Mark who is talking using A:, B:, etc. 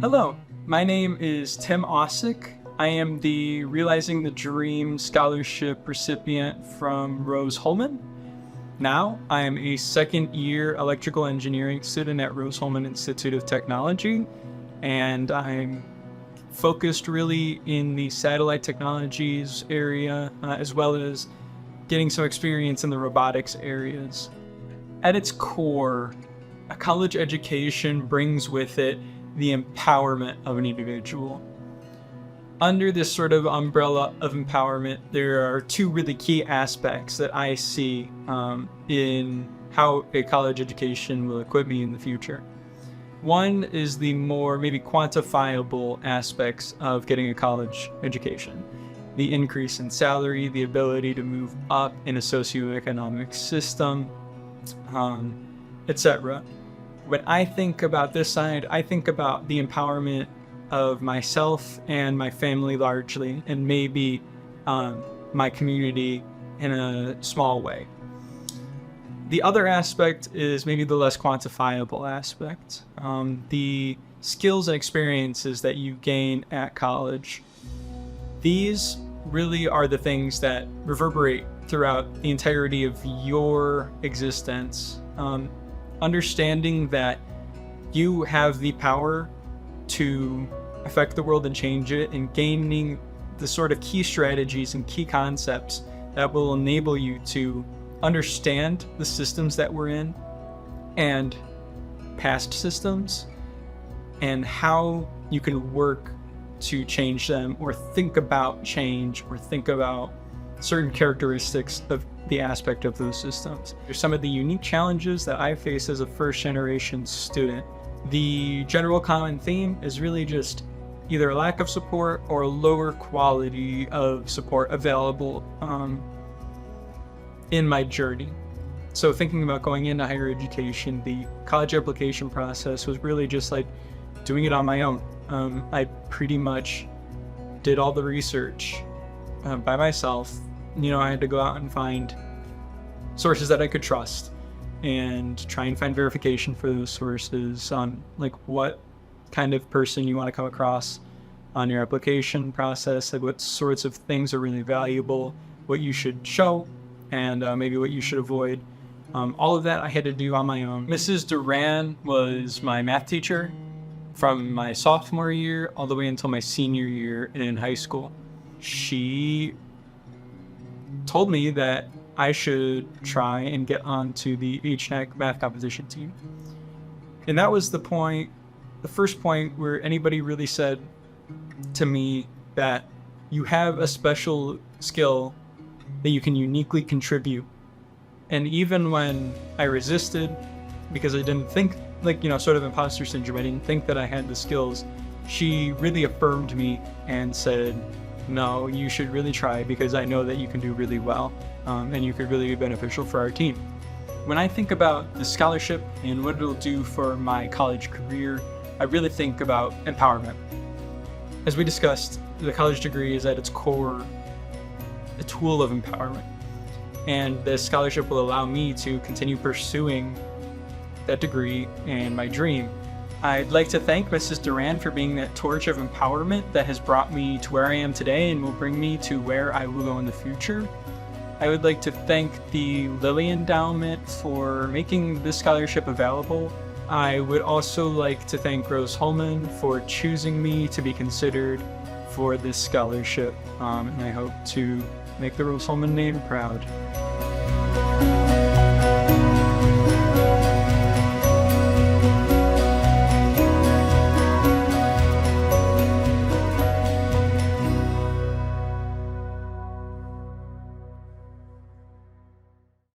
A: Hello, my name is Tim Ausec. I am the Realizing the Dream Scholarship recipient from Rose-Hulman. Now, I am a second-year electrical engineering student at Rose-Hulman Institute of Technology, and I'm focused really in the satellite technologies area, as well as getting some experience in the robotics areas. At its core, a college education brings with it the empowerment of an individual. Under this sort of umbrella of empowerment, there are two really key aspects that I see in how a college education will equip me in the future. One is the more maybe quantifiable aspects of getting a college education. The increase in salary, the ability to move up in a socioeconomic system, etc. When I think about this side, I think about the empowerment of myself and my family largely, and maybe my community in a small way. The other aspect is maybe the less quantifiable aspect. The skills and experiences that you gain at college. These really are the things that reverberate throughout the entirety of your existence. Understanding that you have the power to affect the world and change it, and gaining the sort of key strategies and key concepts that will enable you to understand the systems that we're in and past systems, and how you can work to change them, or think about change, or think about certain characteristics of the aspect of those systems. There's some of the unique challenges that I face as a first-generation student. The general common theme is really just either a lack of support or a lower quality of support available in my journey. So thinking about going into higher education, the college application process was really just like doing it on my own. I pretty much did all the research by myself. I had to go out and find sources that I could trust and try and find verification for those sources on like what kind of person you want to come across on your application process, like what sorts of things are really valuable, what you should show, and maybe what you should avoid. All of that I had to do on my own. Mrs. Duran was my math teacher from my sophomore year all the way until my senior year in high school. She told me that I should try and get onto the HNAC math competition team. And that was the first point where anybody really said to me that you have a special skill that you can uniquely contribute. And even when I resisted, because I didn't think, sort of imposter syndrome, I didn't think that I had the skills, she really affirmed me and said, no, you should really try, because I know that you can do really well, and you could really be beneficial for our team. When I think about the scholarship and what it'll do for my college career, I really think about empowerment. As we discussed, the college degree is at its core a tool of empowerment, and this scholarship will allow me to continue pursuing that degree and my dream. I'd like to thank Mrs. Duran for being that torch of empowerment that has brought me to where I am today and will bring me to where I will go in the future. I would like to thank the Lilly Endowment for making this scholarship available. I would also like to thank Rose-Hulman for choosing me to be considered for this scholarship, and I hope to make the Rose-Hulman name proud.